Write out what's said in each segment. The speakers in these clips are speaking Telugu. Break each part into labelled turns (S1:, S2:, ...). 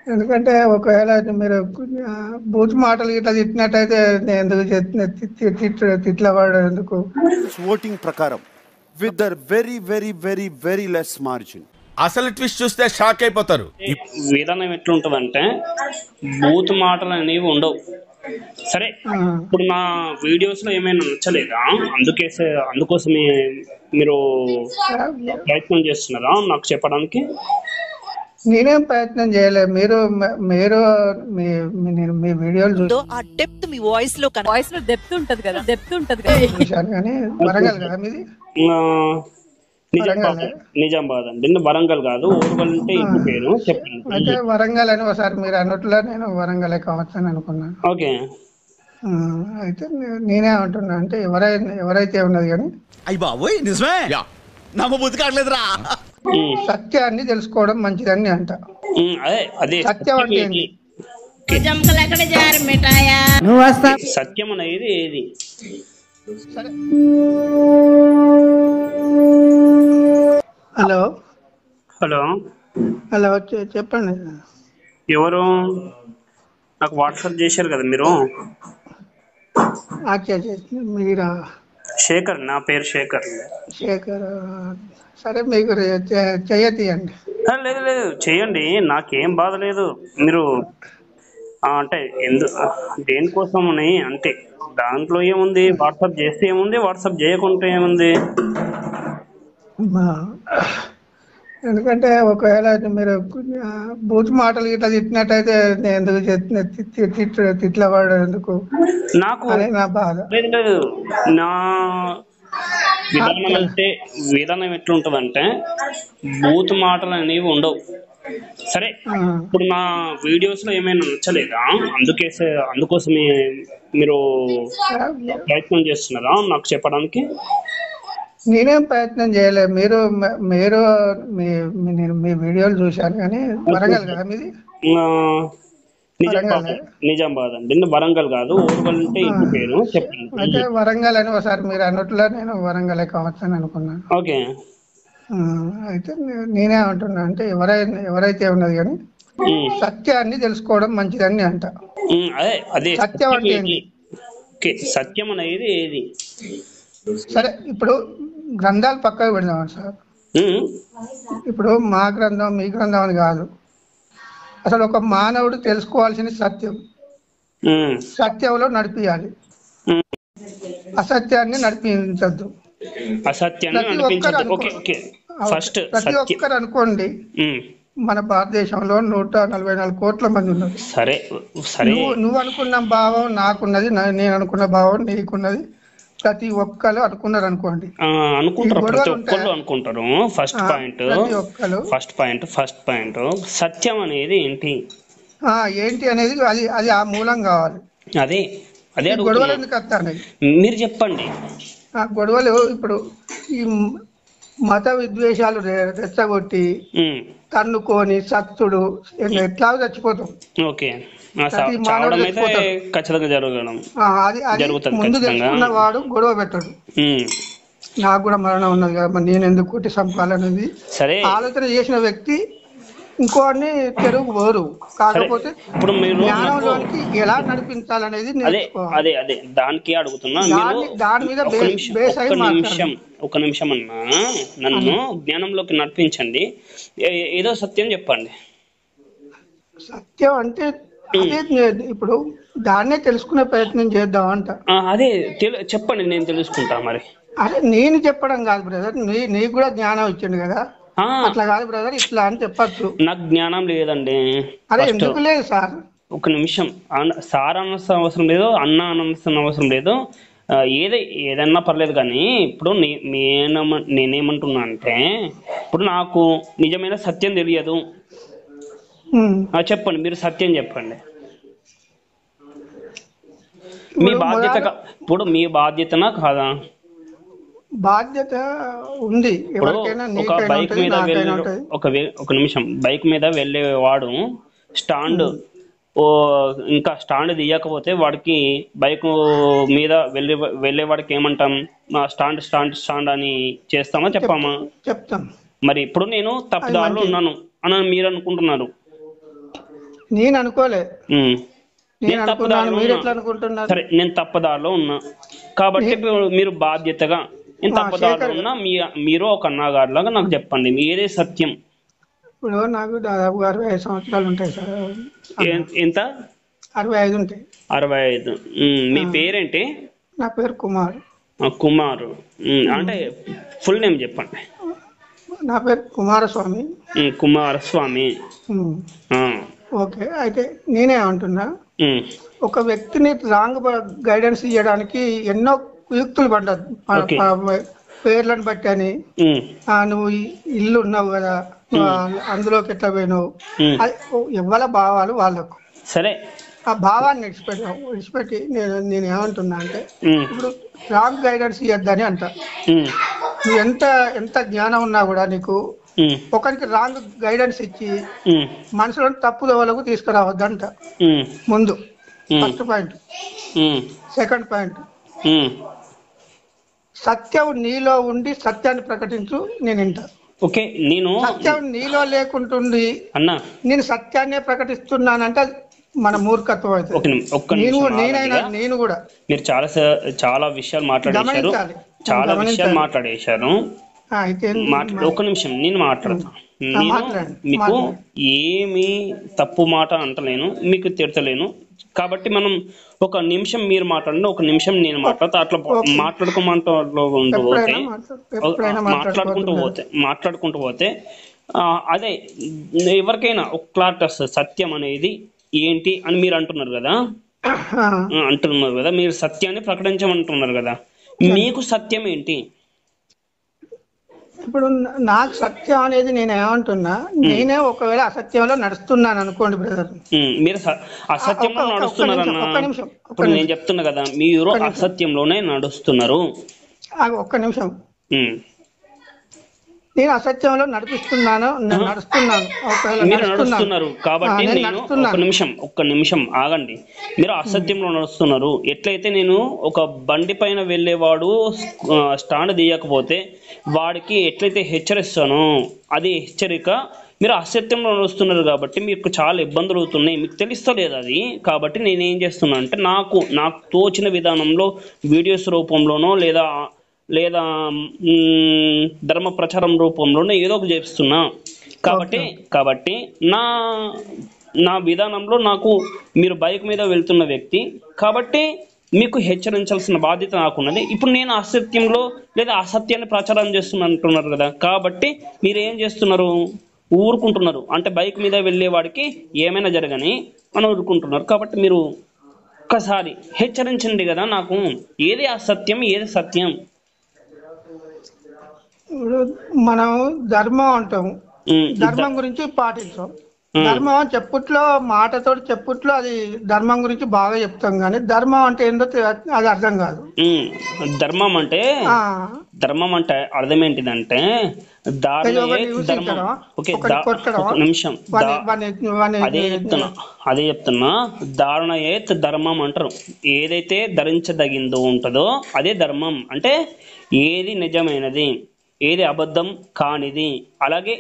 S1: ఎందుకంటే ఒకవేళ మీరు ఆ, బూత్ మాటలు ఇట్లా తిట్టినట్టయితే నేను ఎందుకు తిట్లవాడు ఎందుకు?
S2: ఓటింగ్ ప్రకారం with their very very very very less margin.
S3: అసలు ట్విస్ట్ చూస్తే షాక్ అయిపోతారు.
S4: విధానం ఎట్లుంటదంటే బూత్ మాటలు అనేవి ఉండవు. సరే,
S1: ఆ,
S4: ఇప్పుడు నా వీడియోస్ లో ఏమైనా నచ్చలేదా? అందుకోసమే మీరు ప్రయత్నం చేస్తున్నారా నాకు చెప్పడానికి?
S1: నేనేం ప్రయత్నం చేయలేదు. మీరు నేను మీ వీడియోలు
S5: ఆ డెప్త్ మీ వాయిస్ లో డెప్త్ ఉంటది కదా,
S1: చూశాను కానీ వరంగల్ కదా మీది?
S4: నిజామాబాద్ అండి. వరంగల్ కాదు, ఓర్వల్ అంటే ఇంటి పేరు. చెప్పండి.
S1: అయితే వరంగల్ అని ఒకసారి మీరు అన్నట్లో నేను వరంగలే కావచ్చు అని అనుకున్నాను.
S4: ఓకే.
S1: అయితే నేనే అంటున్నా అంటే ఎవరైతే ఉన్నది కానీ
S3: అయ్యి బాబోయ్ నిజమే నమ్మబుద్ధి కావట్లేదురా.
S1: సత్యాన్ని తెలుసుకోవడం మంచిదని అంట.
S4: అదే
S1: సత్యం అంటే ఏంటి?
S4: సత్యం అనేది ఏది?
S1: సరే, హలో
S4: హలో
S1: హలో చెప్పండి.
S4: ఎవరు? నాకు వాట్సాప్ చేశారు కదా మీరు.
S1: మీరా?
S4: శేఖర్, నా పేరు శేఖర్.
S1: సరే, మీకు చెయ్యతీయండి.
S4: లేదు లేదు, చెయ్యండి, నాకేం బాధ లేదు. మీరు అంటే దేనికోసం అని అంటే దాంట్లో ఏముంది? వాట్సాప్ చేస్తే ఏముంది, వాట్సాప్ చేయకుంటే ఏముంది?
S1: ఎందుకంటే ఒకవేళ మీరు బూత్ మాటలు ఇట్లా తిట్టినట్టయితే నేను ఎందుకు తిట్లవాడు ఎందుకు?
S4: నాకు
S1: నా బాధ.
S4: లేదు లేదు, నా విధానం ఎట్లుంటదంటే బూత్ మాటలు అనేవి ఉండవు. సరే, ఇప్పుడు నా వీడియోస్ లో ఏమైనా నచ్చలేదా? అందుకోసమే మీరు ప్రయత్నం చేస్తున్నారా నాకు చెప్పడానికి?
S1: నేనేం ప్రయత్నం చేయలేదు. నేను మీ వీడియోలు చూశాను కానీ వరంగల్ కదా మీది?
S4: నిజామాబాద్ అండి. వరంగల్ కాదు, ఓర్వల్ అంటే ఇంటి పేరు. చెప్పండి.
S1: అయితే వరంగల్ అని ఒకసారి మీరు అన్నట్లో నేను వరంగలే కావచ్చు అని అనుకున్నాను.
S4: ఓకే.
S1: అయితే నేనే అంటున్నా అంటే ఎవరైతే ఉన్నది కానీ సత్యాన్ని తెలుసుకోవడం మంచిదని అంట.
S4: అదే
S1: సత్యం అంటే ఏంటి?
S4: సత్యం అనేది ఏది?
S1: సరే, ఇప్పుడు గ్రంథాలు పక్కకు పెడదాం సార్. ఇప్పుడు మా గ్రంథం మీ గ్రంథం అని కాదు. అసలు ఒక మానవుడు తెలుసుకోవాల్సిన సత్యం, సత్యంలో నడిపియాలి, అసత్యాన్ని నడిపించద్దు. ప్రతి ఒక్కరు అనుకోండి, మన భారతదేశంలో 144 కోట్ల మంది ఉన్నారు.
S4: సరే,
S1: నువ్వు అనుకున్న భావం నాకున్నది, నేను అనుకున్న భావం నీకున్నది. ప్రతి ఒక్కరు అనుకున్నారు అనుకోండి,
S4: అనుకుంటారు. ఫస్ట్ పాయింట్ సత్యం అనేది ఏంటి
S1: అనేది అది ఆ మూలం కావాలి.
S4: అదే అదే
S1: గొడవలు ఎందుకు వస్తాయి?
S4: మీరు చెప్పండి.
S1: గొడవలు ఇప్పుడు ఈ మత విద్వేషాలు రెచ్చగొట్టి తన్నుకొని సత్తుడు ఎట్లా చచ్చిపోతాం.
S4: ఓకే, ఖచ్చితంగా జరగడం
S1: ముందు తెలుసుకున్న వాడు గొడవ పెట్టడు. నాకు కూడా మరణం ఉన్నది కదా, నేను ఎందుకు కొట్టి చంపాలనేది ఆలోచన చేసిన వ్యక్తి ఇంకోని తెలుగు పోరు. కాకపోతే
S4: ఇప్పుడు
S1: జ్ఞానంలోనికి ఎలా నడిపించాలనేది
S4: అదే దానికి అడుగుతున్నా.
S1: దాని మీద
S4: ఒక నిమిషం అన్నా, నన్ను జ్ఞానంలోకి నడిపించండి. ఏదో సత్యం చెప్పండి.
S1: సత్యం అంటే ఇప్పుడు దాన్నే తెలుసుకునే ప్రయత్నం చేద్దాం అంట.
S4: అదే చెప్పండి, నేను తెలుసుకుంటా. మరి
S1: అదే నేను చెప్పడం కాదు బ్రదర్, నీకు కూడా జ్ఞానం ఇచ్చిండు కదా, అట్లా కాదు బ్రదర్ ఇట్లా అని చెప్పచ్చు.
S4: నాకు జ్ఞానం లేదండి.
S1: అదే ఎందుకు లేదు సార్?
S4: ఒక నిమిషం. సార్ అనాల్సిన అవసరం లేదు, అన్న అనాల్సిన అవసరం లేదు, ఏదన్నా పర్లేదు. కానీ ఇప్పుడు నేనేమంటున్నా అంటే, ఇప్పుడు నాకు నిజమైన సత్యం తెలియదు. చెప్పండి, మీరు సత్యం చెప్పండి. మీ బాధ్యత ఇప్పుడు మీ బాధ్యతనా కాదా?
S1: బాధ్యత ఉంది.
S4: ఒక బైక్ మీద ఒక నిమిషం, బైక్ మీద వెళ్ళేవాడు ఇంకా స్టాండ్ తీయకపోతే వాడికి బైక్ మీద వెళ్ళేవాడికి ఏమంటాం? స్టాండ్ అని చేస్తామా చెప్పామా?
S1: చెప్తాం.
S4: మరి ఇప్పుడు నేను తప్పుదారిలో ఉన్నాను అని మీరు అనుకుంటున్నారు.
S1: నేను అనుకోలే.
S4: నేను తప్పుదారిలో
S1: మీరు
S4: ఉన్నా.
S1: ఎట్లా అనుకుంటున్నారు?
S4: సరే, నేను తప్పుదారిలో ఉన్నా కాబట్టి మీరు బాధ్యతగా నేను తప్పుదారిలో ఉన్నా, మీరు ఒక అన్నగారిలాగా నాకు చెప్పండి ఏదే సత్యం.
S1: ఇప్పుడు నాకు దాదాపు 65 సంవత్సరాలు ఉంటాయి సార్.
S4: ఎంత?
S1: 65 ఉంటాయి.
S4: 65. మీ పేరేంటి?
S1: నా పేరు కుమార్.
S4: కుమార్ అంటే ఫుల్ నేమ్ చెప్పండి.
S1: నా పేరు కుమారస్వామి.
S4: కుమారస్వామి.
S1: ఓకే, అయితే నేనే అంటున్నా, ఒక వ్యక్తిని రాంగ్ గైడెన్స్ ఇవ్వడానికి ఎన్నో కుయుక్తులు పడ్డది. పేర్లను బట్టి అని, నువ్వు ఇల్లు ఉన్నావు కదా, అందులోకి ఎట్లా పోయినావు, ఎవరి భావాలు వాళ్ళకు.
S4: సరే,
S1: ఆ భావాన్ని విడిచిపెట్టి నేను ఏమంటున్నా అంటే, ఇప్పుడు రాంగ్ గైడెన్స్ ఇవ్వద్దని అంట. నువ్వు ఎంత జ్ఞానం ఉన్నా కూడా నీకు ఒకరికి రాంగ్ గైడెన్స్ ఇచ్చి మనుషులను తప్పుదోవలకు తీసుకురావద్దంట. ముందు ఫస్ట్ పాయింట్. సెకండ్ పాయింట్, సత్యం నీలో ఉండి సత్యాన్ని ప్రకటించు, నేను వింటా.
S4: ఓకే, నేను
S1: సత్యం నీలో లేకుంటుంది
S4: అన్నా
S1: నేను సత్యాన్నే ప్రకటిస్తున్నానంటే మన మూర్ఖత్వం అయితే. నేను కూడా
S4: మీరు చాలా విషయాలు మాట్లాడేశారు, చాలా విషయాలు మాట్లాడేశారు. ఒక్క నిమిషం నేను మాట్లాడతాను. మీకు ఏమి తప్పు మాట అంటలేను, మీకు తిడతలేను. కాబట్టి మనం ఒక నిమిషం మీరు మాట్లాడండి, ఒక నిమిషం నేను మాట్లాడతా. అట్లా మాట్లాడుకుంటూ పోతే అదే ఎవరికైనా ఒక క్లారిటీ వస్తుంది. సత్యం అనేది ఏంటి అని మీరు అంటున్నారు కదా, మీరు సత్యాన్ని ప్రకటించమంటున్నారు కదా, మీకు సత్యం ఏంటి?
S1: ఇప్పుడు నాకు సత్యం అనేది నేను ఏమంటున్నా, నేనే ఒకవేళ అసత్యంలో నడుస్తున్నాను అనుకోండి బ్రదర్.
S4: మీరు అసత్యంలో నడుస్తున్నారన్నా, ఇప్పుడు నేను చెప్తున్నా కదా, మీరు అసత్యంలోనే నడుస్తున్నారు.
S1: ఒక్క నిమిషం, నేను అసత్యంలో నడుస్తున్నాను.
S4: మీరు నడుస్తున్నారు కాబట్టి నేను ఒక్క నిమిషం ఆగండి. మీరు అసత్యంలో నడుస్తున్నారు. ఎట్లయితే నేను ఒక బండి పైన వెళ్ళేవాడు స్టాండ్ తీయకపోతే వాడికి ఎట్లయితే హెచ్చరిస్తానో అది హెచ్చరిక. మీరు అసత్యంలో నడుస్తున్నారు కాబట్టి మీకు చాలా ఇబ్బందులు అవుతున్నాయి, మీకు తెలుస్తలేదు అది. కాబట్టి నేనేం చేస్తున్నా అంటే, నాకు తోచిన విధానంలో వీడియోస్ రూపంలోనో లేదా ధర్మ ప్రచారం రూపంలోనే ఏదో ఒకటి చేస్తున్నా. కాబట్టి నా విధానంలో నాకు, మీరు బైక్ మీద వెళ్తున్న వ్యక్తి కాబట్టి మీకు హెచ్చరించాల్సిన బాధ్యత నాకున్నది. ఇప్పుడు నేను అసత్యంలో లేదా అసత్యాన్ని ప్రచారం చేస్తున్నా అంటున్నారు కదా, కాబట్టి మీరు ఏం చేస్తున్నారు, ఊరుకుంటున్నారు. అంటే బైక్ మీద వెళ్ళే వాడికి ఏమైనా జరగని మనం ఊరుకుంటున్నారు. కాబట్టి మీరు ఒక్కసారి హెచ్చరించండి కదా నాకు, ఏది అసత్యం ఏది సత్యం.
S1: ఇప్పుడు మనం ధర్మం అంటాము, ధర్మం గురించి పాటించాం. ధర్మం అని చెప్పుట్లో, మాటతో చెప్పుట్లో అది ధర్మం గురించి బాగా చెప్తాం, కానీ ధర్మం అంటే ఏంటో అది అర్థం కాదు.
S4: ధర్మం అంటే అర్థం ఏంటిదంటే అదే చెప్తున్నా ధారణయేత్ ధర్మం అంటారు. ఏదైతే ధరించదగిందో ఉంటుందో అదే ధర్మం. అంటే ఏది నిజమైనది, ఏది అబద్ధం కానిది, అలాగే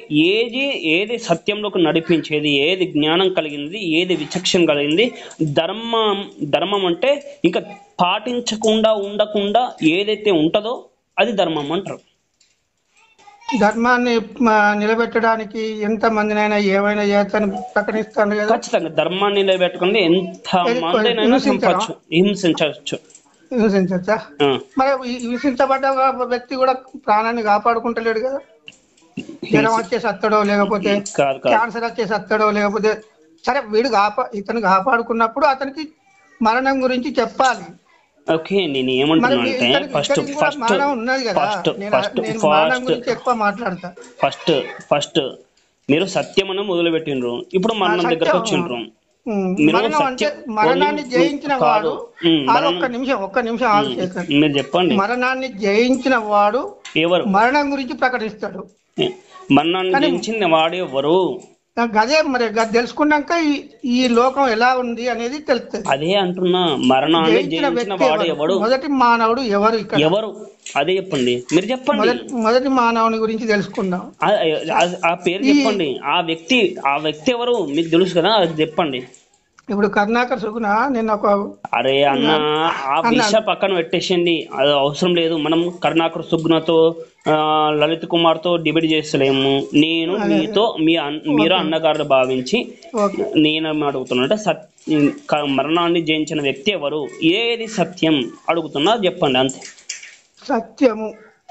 S4: ఏది సత్యంలోకి నడిపించేది, ఏది జ్ఞానం కలిగింది, ఏది విచక్షణ కలిగింది, ధర్మం అంటే ఇంకా పాటించకుండా ఉండకుండా ఏదైతే ఉంటుందో అది ధర్మం అంటారు.
S1: ధర్మాన్ని నిలబెట్టడానికి ఎంత మందినైనా ఏమైనా చేస్తాను ప్రకటిస్తాను కదా.
S4: ఖచ్చితంగా ధర్మాన్ని నిలబెట్టకుండా ఎంత మందినైనా హింసించవచ్చు.
S1: మరి హింసించబడ్డ వ్యక్తి కూడా ప్రాణాన్ని కాపాడుకుంటలేడు కదా. జ్వరం వచ్చేసి వస్తాడో, లేకపోతే క్యాన్సర్ వచ్చేసి వస్తాడో, లేకపోతే సరే వీడు ఇతను కాపాడుకున్నప్పుడు అతనికి మరణం గురించి చెప్పాలి.
S4: ఓకే, నేను ఏమంటున్నా అంటే ఫస్ట్ మీరు సత్యమని మొదలు పెట్టిండ్రు, ఇప్పుడు మరణం దగ్గరకు వచ్చిండ్రు.
S1: మరణాన్ని జయించిన వాడు, ఒక్క నిమిషం
S4: మీరు చెప్పండి.
S1: మరణాన్ని జయించిన వాడు
S4: ఎవరు?
S1: మరణం గురించి ప్రకటిస్తాడు.
S4: మరణాన్ని జయించిన వాడు ఎవరు?
S1: అదే మరి అది తెలుసుకున్నాక ఈ లోకం ఎలా ఉంది అనేది తెలుస్తుంది.
S4: అదే అంటున్నా, మరణాన్ని జయించిన వాడు ఎవడు?
S1: మొదటి మానవుడు ఎవరు? ఇక్కడ
S4: ఎవరు? అదే చెప్పండి, మీరు చెప్పండి.
S1: మొదటి మానవుని గురించి తెలుసుకుందాం.
S4: ఆ పేరు చెప్పండి. ఆ వ్యక్తి ఎవరు మీకు తెలుసు కదా, అది చెప్పండి.
S1: ఇప్పుడు కరుణాకర్ సుగుణ నేను ఒక
S4: అరే అన్న, ఆ విషయం పక్కన పెట్టేసింది, అది అవసరం లేదు. మనం కరుణాకర్ సుగుణతో లలిత్ కుమార్ తో డిబేట్ చేస్తలేము. నేను మీతో మీరు అన్నగారు భావించి నేను అడుగుతున్నా, మరణాన్ని జయించిన వ్యక్తి ఎవరు? ఏది సత్యం అడుగుతున్నా, చెప్పండి అంతే.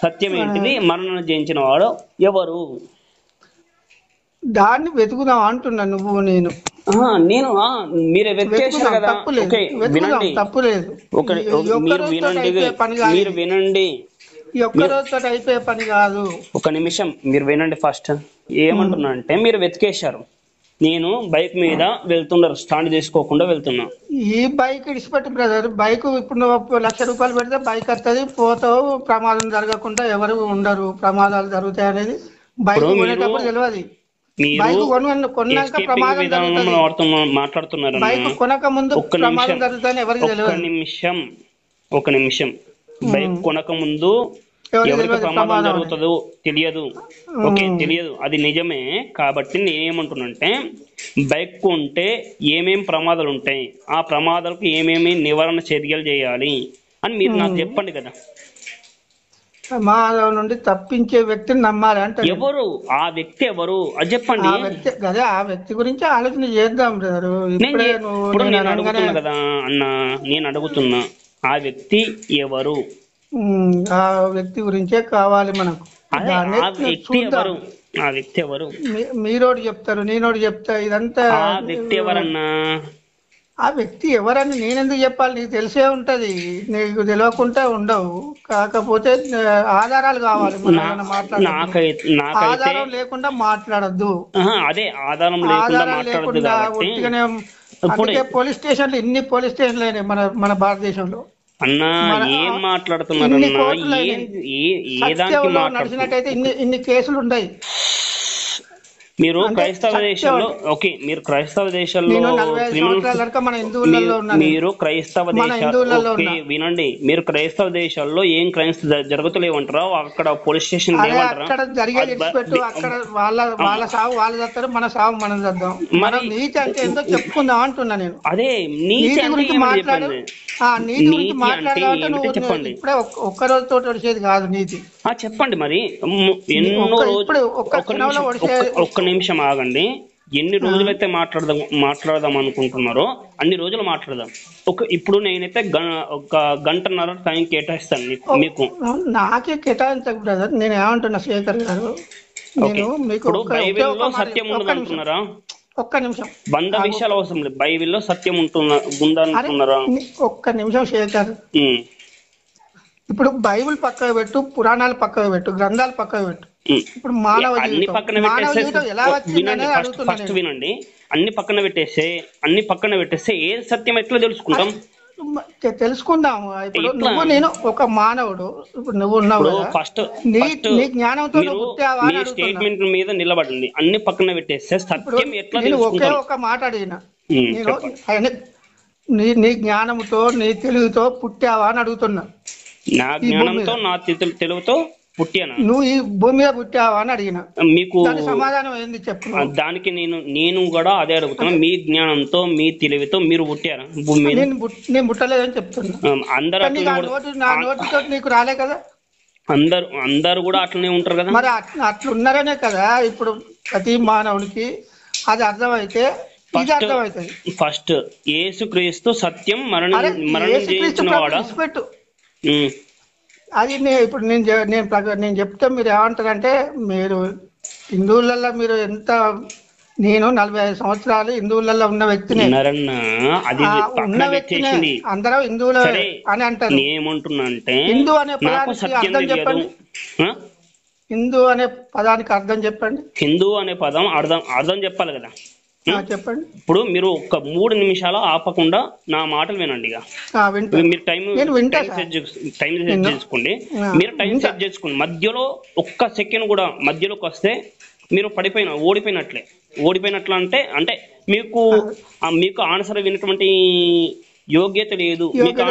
S4: సత్యం ఏంటిది? మరణాన్ని జయించిన వాడు ఎవరు?
S1: దాన్ని వెతుకుదాం అంటున్నా. నువ్వు నేను
S4: మీరే వెతికేశారు కదా. వినండి, మీరు వినండి.
S1: అయిపోయే పని కాదు.
S4: ఒక నిమిషం మీరు వినండి. ఫస్ట్ ఏమంటున్నా అంటే, మీరు వెతికేశారు, నేను బైక్ మీద వెళ్తున్నారు, స్టాండ్ చేసుకోకుండా వెళ్తున్నా.
S1: ఈ బైక్ ఇడిచిపెట్టి బ్రదర్, బైక్ ఇప్పుడు నువ్వు ₹1,00,000 పెడితే బైక్ వస్తుంది, పోతావు, ప్రమాదం జరగకుండా ఎవరు ఉండరు, ప్రమాదాలు జరుగుతాయి అనేది బైక్ కొనేటప్పుడు తెలియదు. బైక్ కొన్నాక ప్రమాదం
S4: మాట్లాడుతున్నారు.
S1: బైక్ కొనక ముందు ప్రమాదం జరుగుతాయని ఎవరికి తెలియదు.
S4: ఒక నిమిషం బైక్ కొనక ముందు ఎవరికి ప్రమాదం జరుగుతుందో తెలియదు. ఓకే, తెలియదు, అది నిజమే. కాబట్టి నేనేమంటున్నానంటే, బైక్ కొంటే ఏమేమి ప్రమాదాలు ఉంటాయి, ఆ ప్రమాదాలకు ఏమేమి నివారణ చర్యలు చేయాలి అని మీరు నాకు చెప్పండి కదా.
S1: ప్రమాదం నుండి తప్పించే వ్యక్తిని నమ్మాలి అంటే
S4: ఎవరు ఆ వ్యక్తి? ఎవరు అది చెప్పండి.
S1: అదే ఆ వ్యక్తి గురించి ఆలోచన చేద్దాం బ్రదర్.
S4: నేను అడుగుతున్నా కదా అన్న, నేను అడుగుతున్నా, ఆ వ్యక్తి ఎవరు?
S1: ఆ వ్యక్తి గురించే కావాలి మనకు.
S4: ఆ వ్యక్తి ఎవరు?
S1: మీరోడు చెప్తారు, నేనోడు చెప్తా. ఇదంతా
S4: ఆ వ్యక్తి ఎవరన్నా?
S1: ఆ వ్యక్తి ఎవరని నేనెందుకు చెప్పాలి? నీకు తెలిసే ఉంటది, నీకు తెలియకుండా ఉండవు. కాకపోతే ఆధారాలు కావాలి. ఆధారం లేకుండా మాట్లాడద్దు.
S4: అదే ఆధారం లేకుండా
S1: ఉట్టిగానే. అందుకే పోలీస్ స్టేషన్లు, ఇన్ని పోలీస్ స్టేషన్లు అయినాయి మన భారతదేశంలో.
S4: అన్నా ఏం మాట్లాడుతున్నారు?
S1: నడిచినట్టయితే ఇన్ని కేసులు ఉన్నాయి.
S4: మీరు క్రైస్తవ దేశంలో, ఓకే, మీరు క్రైస్తవ దేశంలో, మీరు క్రైస్తవ దేశాల్లో వినండి, మీరు క్రైస్తవ దేశాల్లో ఏం క్రైమ్స్ జరుగుతలేవంటారా? అక్కడ పోలీస్ స్టేషన్
S1: అక్కడ జరిగేది అక్కడ వాళ్ళ సాగు వాళ్ళు చేస్తారు, మన సాగు మనం చేద్దాం. మనం నీతి అంటే ఏంటో చెప్పుకుందాం అంటున్నా నేను.
S4: అదే నీతి గురించి మాట్లాడు.
S1: నీతి గురించి మాట్లాడాలంటే చెప్పండి. ఇప్పుడే ఒక్క రోజుతో వచ్చేది కాదు నీతి.
S4: చెప్పండి మరి. ఎన్నో రోజులు, ఒక్క నిమిషం ఆగండి. ఎన్ని రోజులైతే మాట్లాడదాం అనుకుంటున్నారో అన్ని రోజులు మాట్లాడదాం. ఇప్పుడు నేనైతే ఒక గంటన్నర టైం కేటాయిస్తాను మీకు.
S1: నాకే కేటాయించకు బ్రదర్. నేను ఏమంటున్నా శేఖర్ గారు,
S4: ఇప్పుడు బైబిల్లో సత్యం ఉండదు అంటున్నారా?
S1: ఒక్క నిమిషం,
S4: 100 విషయాలు అవసరం లేదు. బైబిల్లో సత్యం ఉందంటున్నారా?
S1: ఒక్క నిమిషం శేఖర్. ఇప్పుడు బైబిల్ పక్కకు పెట్టు, పురాణాలు పక్కకు పెట్టు, గ్రంథాలు పక్కకు పెట్టు. ఇప్పుడు మానవ జీవితం ఎలా వచ్చిందనే అడుగుతున్నా.
S4: ఫస్ట్ వినండి, అన్ని పక్కన పెట్టేస్తే ఏ సత్యం ఎట్లా తెలుసుకుంటాం?
S1: తెలుసుకుందాము. ఇప్పుడు నువ్వు నేను ఒక మానవుడు, ఇప్పుడు నువ్వు ఉన్నావు.
S4: ఫస్ట్
S1: నీ జ్ఞానంతో
S4: స్టేట్మెంట్ మీద నిలబడండి. అన్ని పక్కన పెట్టేస్తే సత్యం ఎట్లా?
S1: నేను ఒకే ఒక మాట అడిగిన, నీ జ్ఞానంతో నీ తెలివితో పుట్టావా అని అడుగుతున్నా.
S4: నా జ్ఞానంతో నా తెలివితో పుట్టాను.
S1: నువ్వు ఈ భూమి మీద పుట్టావా అని అడిగిన,
S4: మీకు
S1: సమాధానం ఏంది చెప్పు.
S4: దానికి నేను కూడా అదే అడుగుతున్నా. మీ జ్ఞానంతో మీ తెలివితో మీరు పుట్టారా భూమి మీద?
S1: నేను పుట్టలేదని చెప్తున్నా.
S4: అందరూ
S1: నా నోటితో నీకు రాలే కదా.
S4: అందరు కూడా అట్లనే ఉంటారు కదా.
S1: మరి అట్లున్నారనే కదా ఇప్పుడు ప్రతి మానవునికి అది అర్థమైతే ఇది అర్థమవుతుంది.
S4: ఫస్ట్ యేసుక్రీస్తు సత్యం మరణం చేయించిన వాడా?
S1: అది ఇప్పుడు నేను చెప్తే మీరు ఏమంటారంటే, మీరు హిందువులలో మీరు ఎంత, నేను 45 సంవత్సరాలు హిందువులలో ఉన్న వ్యక్తిని, ఉన్న వ్యక్తిని అందరూ హిందువులు అని అంటారు.
S4: ఏమంటున్నా అంటే,
S1: హిందూ అనే పదానికి అర్థం చెప్పండి. హిందూ అనే పదానికి అర్థం చెప్పండి.
S4: హిందూ అనే పదం అర్థం చెప్పాలి కదా.
S1: చెప్పండి.
S4: ఇప్పుడు మీరు ఒక 3 నిమిషాలు ఆపకుండా నా మాటలు వినండి. మీరు టైం సెట్ చేసుకోండి. మీరు టైం సెట్ చేసుకోండి. మధ్యలో ఒక్క సెకండ్ కూడా మధ్యలోకి వస్తే మీరు ఓడిపోయినట్లే. ఓడిపోయినట్లు అంటే అంటే మీకు మీకు ఆన్సర్ వినటువంటి యోగ్యత లేదు, మీకు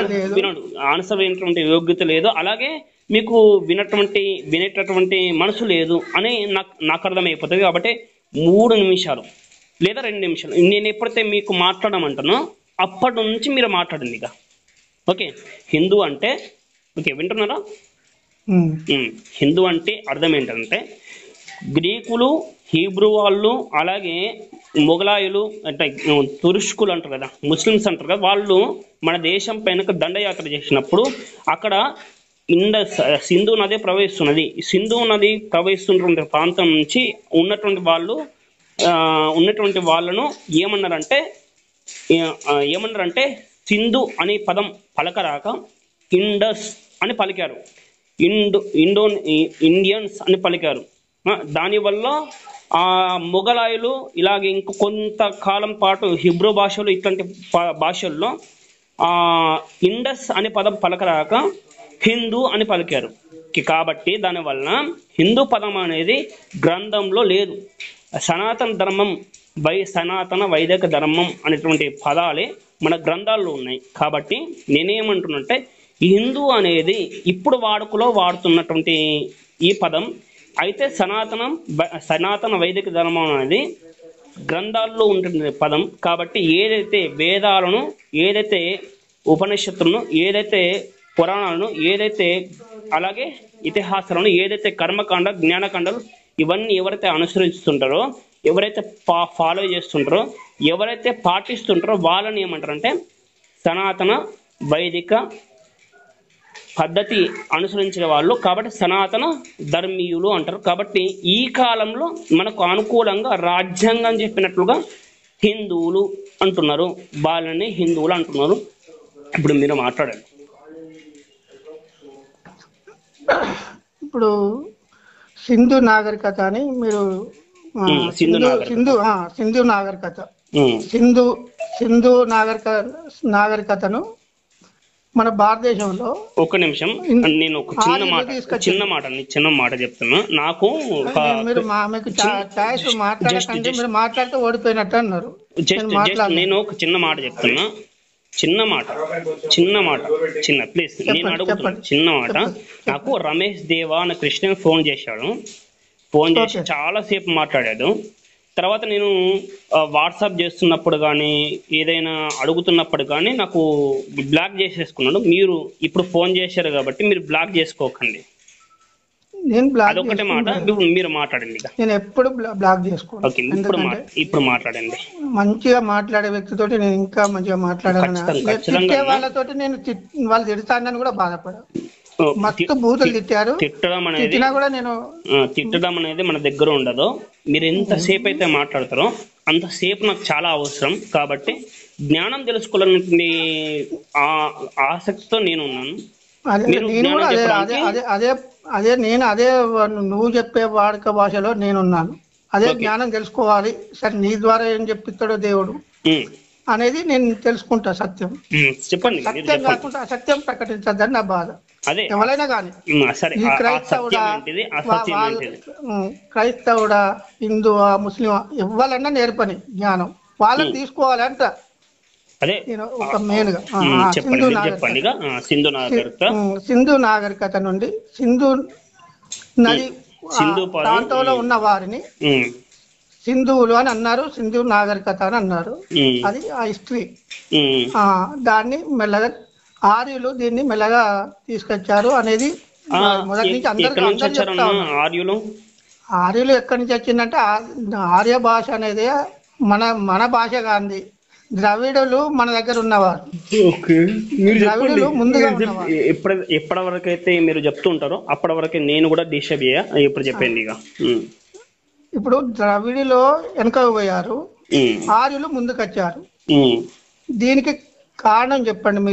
S4: ఆన్సర్ వినటువంటి యోగ్యత లేదు, అలాగే మీకు వినేటటువంటి మనసు లేదు అని నాకు అర్థమైపోతుంది. కాబట్టి 3 నిమిషాలు లేదా 2 నిమిషాలు నేను ఎప్పుడైతే మీకు మాట్లాడమంటానో అప్పటి నుంచి మీరు మాట్లాడండి ఇక. ఓకే, హిందూ అంటే ఓకే వింటున్నారా? హిందూ అంటే అర్థం ఏంటంటే గ్రీకులు, హీబ్రూ వాళ్ళు, అలాగే మొఘలాయులు అంటే తురుష్కులు అంటారు కదా, ముస్లిమ్స్ అంటారు కదా, వాళ్ళు మన దేశం పైన దండయాత్ర చేసినప్పుడు అక్కడ సింధు నది ప్రవహిస్తున్నది. సింధు నది ప్రవహిస్తున్నటువంటి ప్రాంతం నుంచి ఉన్నటువంటి వాళ్ళను ఏమన్నారంటే సింధు అనే పదం పలకరాక ఇండస్ అని పలికారు, ఇండియన్స్ అని పలికారు. దానివల్ల ఆ మొఘలాయులు ఇలాగే ఇంక కొంతకాలం పాటు హిబ్రూ భాషలు ఇట్లాంటి భాషల్లో ఇండస్ అనే పదం పలకరాక హిందూ అని పలికారు. కాబట్టి దానివల్ల హిందూ పదం అనేది గ్రంథంలో లేదు. సనాతన ధర్మం సనాతన వైదిక ధర్మం అనేటువంటి పదాలే మన గ్రంథాల్లో ఉన్నాయి. కాబట్టి నేనేమంటున్నంటే ఈ హిందూ అనేది ఇప్పుడు వాడుకలో వాడుతున్నటువంటి ఈ పదం అయితే సనాతన వైదిక ధర్మం అనేది గ్రంథాల్లో ఉంటుంది పదం. కాబట్టి ఏదైతే వేదాలను, ఏదైతే ఉపనిషత్తులను, ఏదైతే పురాణాలను, ఏదైతే అలాగే ఇతిహాసాలను, ఏదైతే కర్మకాండ, జ్ఞానకాండలు ఇవన్నీ ఎవరైతే అనుసరిస్తుంటారో, ఎవరైతే ఫాలో చేస్తుంటారో, ఎవరైతే పాటిస్తుంటారో వాళ్ళని ఏమంటారంటే సనాతన వైదిక పద్ధతి అనుసరించిన వాళ్ళు. కాబట్టి సనాతన ధర్మీయులు అంటారు. కాబట్టి ఈ కాలంలో మనకు అనుకూలంగా రాజ్యాంగం చెప్పినట్లుగా హిందువులు అంటున్నారు, వాళ్ళని హిందువులు అంటున్నారు. ఇప్పుడు మీరు మాట్లాడండి.
S1: ఇప్పుడు సింధు నాగరికత అని మీరు సింధు నాగరికత సింధు నాగరికతను మన భారతదేశంలో
S4: ఒక నిమిషం నేను ఒక చిన్న మాట చెప్తున్నా. నాకు
S1: మీరు మాట్లాడితే ఓడిపోయినట్టు అన్నారు.
S4: నేను ఒక చిన్న మాట చెప్తున్నా, ప్లీజ్ నేను అడుగుతున్నా చిన్న మాట. నాకు రమేష్ దేవా అనే క్రిస్టియన్ ఫోన్ చేసి చాలాసేపు మాట్లాడాడు. తర్వాత నేను వాట్సాప్ చేస్తున్నప్పుడు కానీ ఏదైనా అడుగుతున్నప్పుడు కానీ నాకు బ్లాక్ చేసేసుకున్నాడు. మీరు ఇప్పుడు ఫోన్ చేశారు కాబట్టి మీరు బ్లాక్ చేసుకోకండి. అదొకటే మాట. మీరు మాట్లాడండి.
S1: నేను ఎప్పుడు బ్లాక్ చేసుకోను.
S4: ఇప్పుడు మాట్లాడండి.
S1: మంచిగా మాట్లాడే వ్యక్తితో నేను ఇంకా మంచిగా మాట్లాడాను. వాళ్ళతోటి నేను వాళ్ళు తిడతానని కూడా బాధపడా. మస్తు బూతులు తిట్టారు.
S4: తిట్టడం అనేది మన దగ్గర ఉండదు. మీరు ఎంతసేపు అయితే మాట్లాడతారో అంతసేపు నాకు చాలా అవసరం. కాబట్టి జ్ఞానం తెలుసుకోవాలనే ఆసక్తితో నేను ఉన్నాను. నువ్వు చెప్పే వాడుక భాషలో నేనున్నాను. అదే జ్ఞానం తెలుసుకోవాలి. సరే నీ ద్వారా ఏం చెప్పిస్తాడో దేవుడు అనేది నేను తెలుసుకుంటా. సత్యం చెప్పండి.
S1: సత్యం కాకుండా అసత్యం ప్రకటించద్దని నా బాధ. ఎవరైనా కానీ క్రైస్తవుడా, హిందువా, ముస్లిమా, ఎవరైనా నేర్పని జ్ఞానం వాళ్ళని తీసుకోవాలి అంట. ఒక మెయిన్ గా సింధు నాగరికత నుండి సింధు నది ప్రాంతంలో ఉన్న వారిని సింధువులు అని అన్నారు, సింధు నాగరికత అని అన్నారు. అది ఆ హిస్టరీ. దాన్ని మెల్లగా ఆర్యులు దీన్ని మెల్లగా తీసుకొచ్చారు అనేది మొదటి నుంచి అందరూ చెప్తా ఉన్నారు. ఆర్యులు ఎక్కడి నుంచి వచ్చిందంటే ఆర్య భాష అనేది మన భాష కాంది. ద్రవిడులు మన దగ్గర ఉన్నవారు. ద్రవిడులు ముందుగా ఉన్నవారు.
S4: ఎప్పటి వరకు అయితే మీరు చెప్తూ ఉంటారో అప్పటి వరకు నేను కూడా డిస్టర్బ్ ఇప్పుడు చెప్పండి.
S1: ఇప్పుడు ద్రవిడిలో వెనక పోయారు, ఆర్యులు ముందుకు వచ్చారు. దీనికి కారణం చెప్పండి. మీ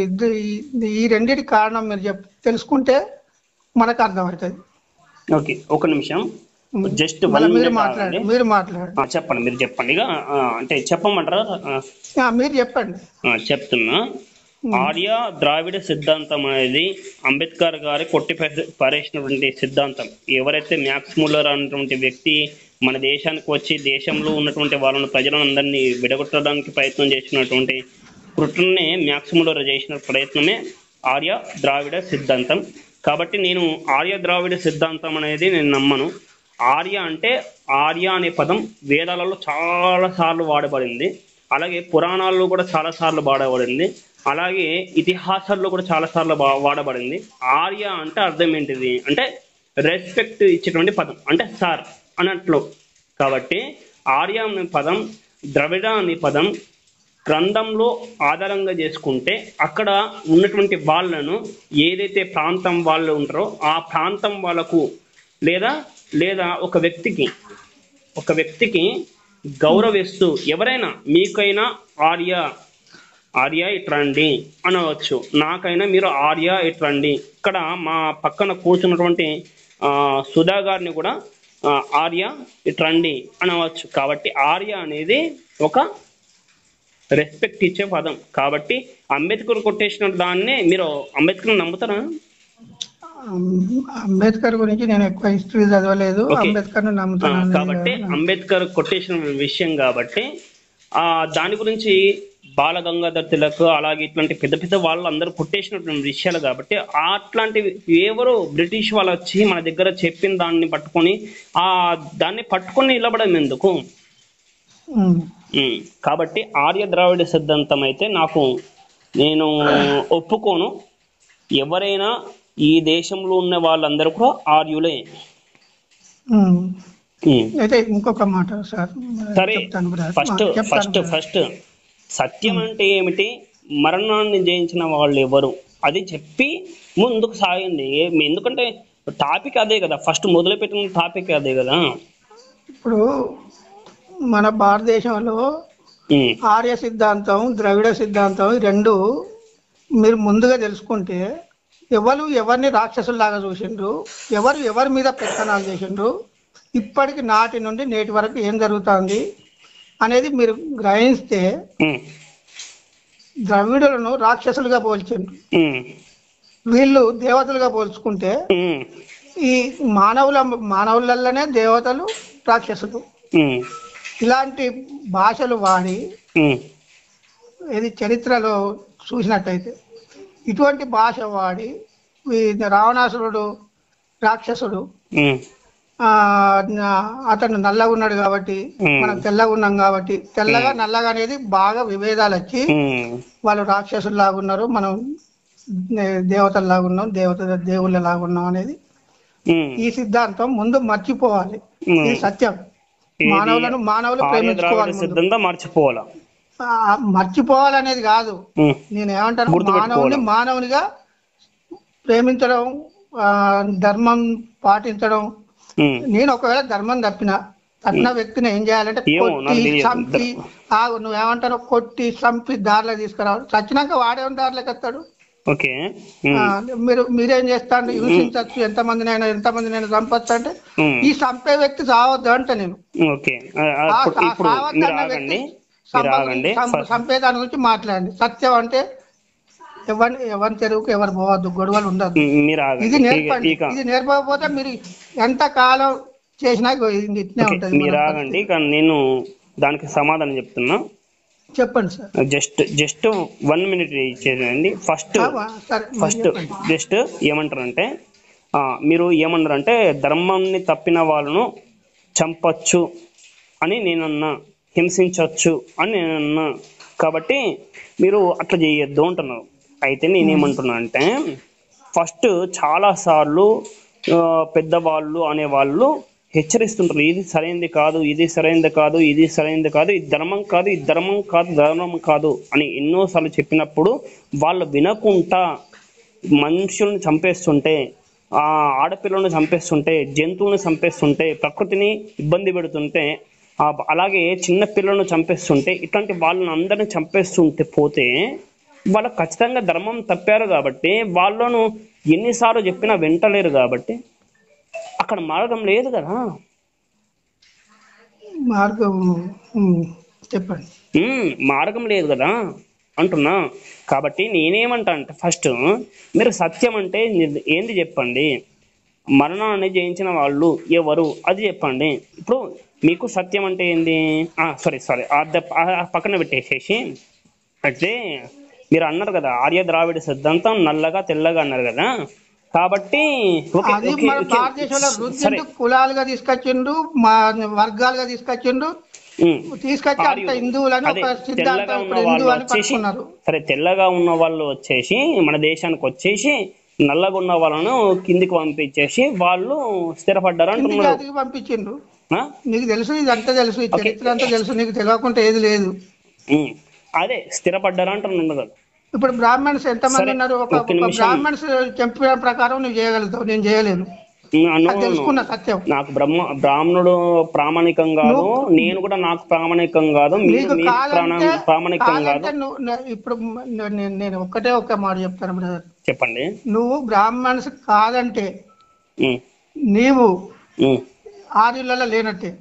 S1: ఈ రెండింటి కారణం మీరు తెలుసుకుంటే మనకు అర్థమవుతుంది.
S4: ఓకే, ఒక నిమిషం. జస్ట్
S1: మీరు మాట్లాడండి.
S4: చెప్పండి, మీరు చెప్పండి. అంటే చెప్పమంటారా?
S1: మీరు చెప్పండి.
S4: చెప్తున్నా. ఆర్య ద్రావిడ సిద్ధాంతం అనేది అంబేద్కర్ గారి కొట్టి పారేసినటువంటి సిద్ధాంతం. ఎవరైతే మ్యాక్స్ ముల్లర్ అనేటువంటి వ్యక్తి మన దేశానికి వచ్చి దేశంలో ఉన్నటువంటి వాళ్ళను ప్రజలందరినీ విడగొట్టడానికి ప్రయత్నం చేసినటువంటి కుట్రనే మ్యాక్స్ ముల్లర్ చేసిన ప్రయత్నమే ఆర్య ద్రావిడ సిద్ధాంతం. కాబట్టి నేను ఆర్య ద్రావిడ సిద్ధాంతం అనేది నేను నమ్మను. ఆర్య అంటే ఆర్య అనే పదం వేదాలలో చాలా సార్లు వాడబడింది, అలాగే పురాణాల్లో కూడా చాలా సార్లు వాడబడింది, అలాగే ఇతిహాసాల్లో కూడా చాలా సార్లు వాడబడింది. ఆర్య అంటే అర్థం ఏంటిది అంటే రెస్పెక్ట్ ఇచ్చేటువంటి పదం, అంటే సార్ అన్నట్లు. కాబట్టి ఆర్య అనే పదం, ద్రవిడ అనే పదం గ్రంథంలో ఆధారంగా చేసుకుంటే అక్కడ ఉన్నటువంటి వాళ్ళను ఏదైతే ప్రాంతం వాళ్ళు ఉంటారో ఆ ప్రాంతం వాళ్ళకు లేదా ఒక వ్యక్తికి గౌరవిస్తూ ఎవరైనా మీకైనా ఆర్య ఇట్రండి అనవచ్చు, నాకైనా మీరు ఆర్య ఇట్రండి. ఇక్కడ మా పక్కన కూర్చున్నటువంటి సుధా గారిని కూడా ఆర్య ఇట్రండి అనవచ్చు. కాబట్టి ఆర్య అనేది ఒక రెస్పెక్ట్ ఇచ్చే పదం. కాబట్టి అంబేద్కర్ కొట్టేసిన దాన్ని మీరు అంబేద్కర్ నమ్ముతారా?
S1: అంబేద్కర్ గురించి నేను ఎక్కువ హిస్టరీ చదవలేదు, అంబేద్కర్ నమ్ముతాను.
S4: కాబట్టి అంబేద్కర్ కొట్టేసిన విషయం కాబట్టి దాని గురించి బాల గంగాధర్ తిలక్ అలాగే ఇట్లాంటి పెద్ద పెద్ద వాళ్ళు అందరూ కొట్టేసినటువంటి విషయాలు కాబట్టి అట్లాంటివి ఎవరు బ్రిటిష్ వాళ్ళు వచ్చి మన దగ్గర చెప్పిన దాన్ని పట్టుకొని దాన్ని పట్టుకొని నిలబడడం ఎందుకు? కాబట్టి ఆర్య ద్రావిడ సిద్ధాంతం అయితే నేను ఒప్పుకోను. ఎవరైనా ఈ దేశంలో ఉన్న వాళ్ళందరూ కూడా ఆర్యులే.
S1: అయితే ఇంకొక మాట సార్,
S4: సరే ఫస్ట్ సత్యం అంటే ఏమిటి, మరణాన్ని జయించిన వాళ్ళు ఎవరు అది చెప్పి ముందుకు సాగండి. ఎందుకంటే టాపిక్ అదే కదా, ఫస్ట్ మొదలుపెట్టిన టాపిక్ అదే కదా.
S1: ఇప్పుడు మన భారతదేశంలో ఆర్య సిద్ధాంతం, ద్రవిడ సిద్ధాంతం రెండు మీరు ముందుగా తెలుసుకుంటే ఎవరిని రాక్షసుల్లాగా చూసిండ్రు, ఎవరి మీద పెత్తనాలు చేసిండ్రు, ఇప్పటికి నాటి నుండి నేటి వరకు ఏం జరుగుతుంది అనేది మీరు గ్రహిస్తే ద్రవిడులను రాక్షసులుగా పోల్చిండ్రు, వీళ్ళు దేవతలుగా పోల్చుకుంటే ఈ మానవులలోనే దేవతలు రాక్షసులు. ఇలాంటి భాషలు వాడి ఇది చరిత్రలో చూసినట్టయితే ఇటువంటి భాష వాడి రావణాసురుడు రాక్షసుడు, అతను నల్లగా ఉన్నాడు కాబట్టి మనం తెల్లగా ఉన్నాం కాబట్టి తెల్లగా నల్లగా అనేది బాగా విభేదాలు వచ్చి వాళ్ళు రాక్షసుల్లాగా ఉన్నారు, మనం దేవతల్లాగా ఉన్నాం, దేవుళ్ళలాగా ఉన్నాం అనేది ఈ సిద్ధాంతం ముందు మర్చిపోవాలి. ఇది సత్యం. మానవులు ప్రేమించుకోవాలి, మర్చిపోవాలనేది కాదు. నేను ఏమంటాను, మానవునిగా ప్రేమించడం, ధర్మం పాటించడం. నేను ఒకవేళ ధర్మం తప్పిన వ్యక్తిని ఏం చేయాలంటే కొట్టి చంపి నువ్వేమంటావు కొట్టి చంపి దారిలో తీసుకురావాలి. చచ్చినాక వాడేమో దారిలోకి వస్తాడు. మీరేం చేస్తాను, హింసించచ్చు, ఎంతమందినైనా చంపచ్చు అంటే ఈ చంపే వ్యక్తి చావద్దు అంట నేను. చంపేదాని గురించి మాట్లాడండి. సత్యం అంటే ఎవరి చెరువుకు ఎవరు పోవద్దు, గొడవలు ఉండదు. ఇది నేర్పండి. ఇది నేర్పకపోతే మీరు ఎంత కాలం చేసినా ఇట్నే ఉంటుంది.
S4: మీరు ఆగండి, కానీ నేను దానికి సమాధానం చెప్తున్నా.
S1: చెప్పండి సార్.
S4: జస్ట్ 1 minute ఇచ్చేయండి. ఫస్ట్ జస్ట్ ఏమంటారంటే మీరు ఏమన్నారంటే ధర్మాన్ని తప్పిన వాళ్ళను చంపచ్చు అని నేనన్నా, హింసించవచ్చు అని నేనన్నా. కాబట్టి మీరు అట్లా చేయొద్దు అంటున్నారు. అయితే నేనేమంటున్నా అంటే ఫస్ట్ చాలాసార్లు పెద్దవాళ్ళు అనేవాళ్ళు హెచ్చరిస్తుంటారు, ఇది సరైనది కాదు, ఇది సరైనది కాదు, ఇది సరైనది కాదు, ఇది ధర్మం కాదు, ఇది ధర్మం కాదు, ధర్మం కాదు అని ఎన్నోసార్లు చెప్పినప్పుడు వాళ్ళు వినకుండా మనుషులను చంపేస్తుంటే, ఆడపిల్లలను చంపేస్తుంటే, జంతువులను చంపేస్తుంటే, ప్రకృతిని ఇబ్బంది పెడుతుంటే, అలాగే చిన్న పిల్లలను చంపేస్తుంటే, ఇట్లాంటి వాళ్ళని అందరిని చంపేస్తుంటే పోతే వాళ్ళు ఖచ్చితంగా ధర్మం తప్పారు. కాబట్టి వాళ్ళను ఎన్నిసార్లు చెప్పినా వింటలేరు. కాబట్టి అక్కడ మార్గం లేదు కదా.
S1: మార్గం చెప్పండి.
S4: మార్గం లేదు కదా. అంటున్నా. కాబట్టి నేనేమంటా అంటే ఫస్ట్ మీరు సత్యం అంటే ఏంది చెప్పండి, మరణాన్ని జయించిన వాళ్ళు ఎవరు అది చెప్పండి. ఇప్పుడు మీకు సత్యం అంటే ఏంది? సారీ పక్కన పెట్టేసేసి, అయితే మీరు అన్నారు కదా ఆర్య ద్రావిడ సిద్ధాంతం నల్లగా తెల్లగా అన్నారు కదా, కాబట్టి
S1: సరే కులాలుగా తీసుకొచ్చిండు, వర్గాలుగా తీసుకొచ్చిండు,
S4: సరే తెల్లగా ఉన్న వాళ్ళు వచ్చేసి మన దేశానికి వచ్చేసి నల్లగా ఉన్న వాళ్ళను కిందికి పంపించేసి వాళ్ళు స్థిరపడ్డారు అంటున్నారు.
S1: పంపించిండు. నీకు తెలుసు, ఇదంతా తెలుసు, చరిత్ర అంతా తెలుసు, నీకు తెలియకుండా ఏది లేదు.
S4: అదే స్థిరపడ్డారు అంటున్నారు కదా.
S1: ఇప్పుడు బ్రాహ్మణ్స్ ఎంతమంది ఉన్నారు? ఒక బ్రాహ్మణ్స్ చెప్పిన ప్రకారం నువ్వు చేయగలుగుతావు, నేను చేయలేను. తెలుసుకున్న సత్యం.
S4: నాకు బ్రాహ్మణుడు ప్రామాణికం కాదు, నేను కూడా నాకు ప్రామాణికం కాదు, ప్రామాణికం కాదు.
S1: ఇప్పుడు నేను ఒక్క మాట చెప్తాను బ్రదర్,
S4: చెప్పండి.
S1: నువ్వు బ్రాహ్మణ్స్ కాదంటే నీవు ఆర్యులలో లేనట్టే.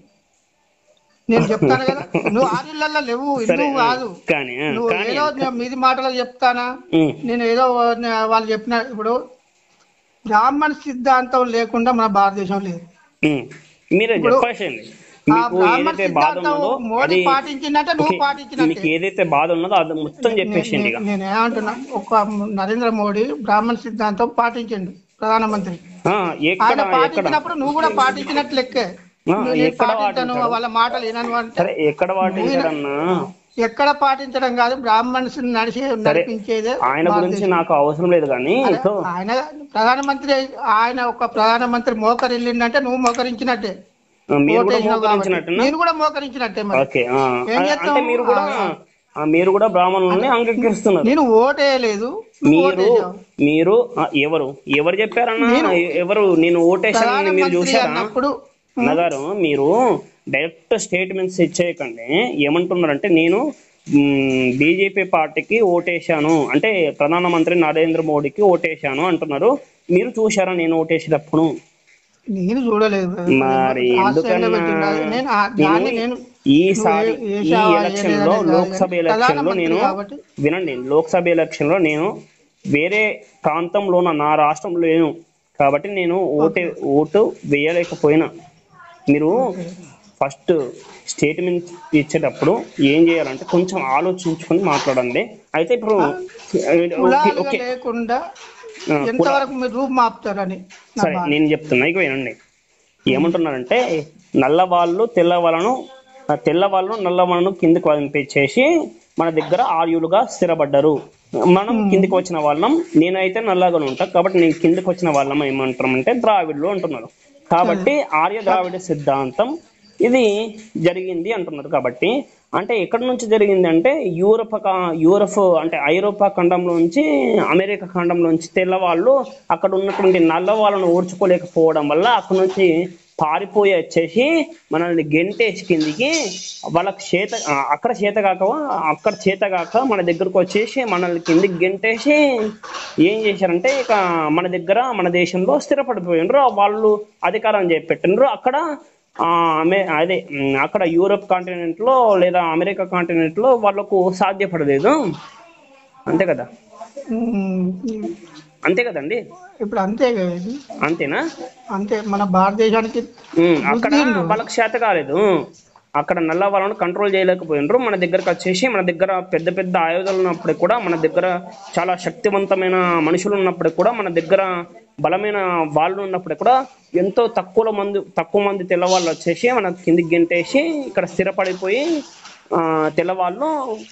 S1: నేను చెప్తాను కదా, నువ్వు ఆర్యులలో లేవు, హిందువు కాదు. నువ్వు ఏదో మీది మాటలో చెప్తానా, నేను ఏదో వాళ్ళు చెప్పిన. ఇప్పుడు బ్రాహ్మణ సిద్ధాంతం లేకుండా మన భారతదేశం లేదు. మోడీ పాటించిందంటే నువ్వు పాటించినట్టు.
S4: ఏదైతే బాధ ఉన్నదో అది మొత్తం చెప్పేసి
S1: నేనేమంటున్నా, ఒక నరేంద్ర మోడీ బ్రాహ్మణ సిద్ధాంతం పాటించండు ప్రధానమంత్రి. ఆయన పాటించినప్పుడు నువ్వు కూడా పాటించినట్లు లెక్కే. వాళ్ళ మాటలు వినను అంటే ఎక్కడ పాటించడం కాదు, బ్రాహ్మణ్స్ నడిపించేదే.
S4: ఆయన గురించి నాకు అవసరం లేదు కానీ
S1: ఆయన ప్రధానమంత్రి, ఆయన ఒక ప్రధానమంత్రి మోకరిల్లిందంటే నువ్వు మోకరించినట్టే, నేను కూడా మోకరించినట్టే.
S4: మీరు కూడా బ్రాహ్మణుల్ని అంగీకరిస్తున్నారు.
S1: నేను ఓటేయలేదు.
S4: మీరు ఎవరు చెప్పారన్నా? ఎవరు నేను ఓటేసానని మీరు చూసారా? అన్నగారు మీరు డైరెక్ట్ స్టేట్మెంట్స్ ఇచ్చేయకండి. ఏమంటున్నారంటే నేను బీజేపీ పార్టీకి ఓటేశాను అంటే ప్రధానమంత్రి నరేంద్ర మోడీకి ఓటేశాను అంటున్నారు. మీరు చూసారా నేను ఓటేసేటప్పుడు?
S1: నేను చూడలేదు.
S4: మరి ఈసారి ఈ ఎలక్షన్ లో లోక్సభ ఎలక్షన్ లో నేను వినండి, లోక్సభ ఎలక్షన్ లో నేను వేరే ప్రాంతంలో నా రాష్ట్రంలో లేను కాబట్టి నేను ఓటు వేయలేకపోయినా. మీరు ఫస్ట్ స్టేట్మెంట్ ఇచ్చేటప్పుడు ఏం చేయాలంటే కొంచెం ఆలోచించుకొని మాట్లాడండి. అయితే ఇప్పుడు సరే నేను చెప్తున్నా, ఇక వినండి. ఏమంటున్నారంటే నల్లవాళ్ళు తెల్లవాళ్ళు నల్లవాళ్ళను కిందికి పంపించేసి మన దగ్గర ఆర్యులుగా స్థిరపడ్డారు. మనం కిందికి వచ్చిన వాళ్ళం, నేనైతే నల్లగానే ఉంటా కాబట్టి నేను కిందికి వచ్చిన వాళ్ళం ఏమంటారంటే ద్రావిడులు అంటున్నారు. కాబట్టి ఆర్య ద్రావిడ సిద్ధాంతం ఇది జరిగింది అంటున్నారు. కాబట్టి అంటే ఎక్కడి నుంచి జరిగింది అంటే యూరప్ అంటే ఐరోపా ఖండంలో నుంచి అమెరికా ఖండంలో నుంచి తెల్లవాళ్ళు అక్కడ ఉన్నటువంటి నల్లవాళ్ళను ఓర్చుకోలేకపోవడం వల్ల అక్కడ నుంచి పారిపోయి వచ్చేసి మనల్ని గెంటేసి కిందికి వాళ్ళకి అక్కడ చేతగాక మన దగ్గరకు వచ్చేసి మనల్ని కిందికి గెంటేసి ఏం చేశారంటే ఇక మన దేశంలో స్థిరపడిపోయినరు. వాళ్ళు అధికారం చేపెట్టినరు. అక్కడ యూరప్ కాంటినెంట్ లో లేదా అమెరికా కాంటినెంట్ లో వాళ్ళకు సాధ్యపడలేదు. అంతే కదా, అంతే కదండి.
S1: ఇప్పుడు అంతే కదా,
S4: అంతేనా?
S1: అంతే. మన భారతదేశానికి
S4: అక్కడ వాళ్ళకి చేత కాలేదు, అక్కడ నల్ల వాళ్ళను కంట్రోల్ చేయలేకపోయినరు. మన దగ్గరకు వచ్చేసి మన దగ్గర పెద్ద పెద్ద ఆయుధాలు ఉన్నప్పటికి కూడా, మన దగ్గర చాలా శక్తివంతమైన మనుషులు ఉన్నప్పటికి కూడా, మన దగ్గర బలమైన వాళ్ళు ఉన్నప్పటికి కూడా ఎంతో తక్కువ మంది తెల్లవాళ్ళు వచ్చేసి మన కిందికి గెంటేసి ఇక్కడ స్థిరపడిపోయి తెల్లవాళ్ళు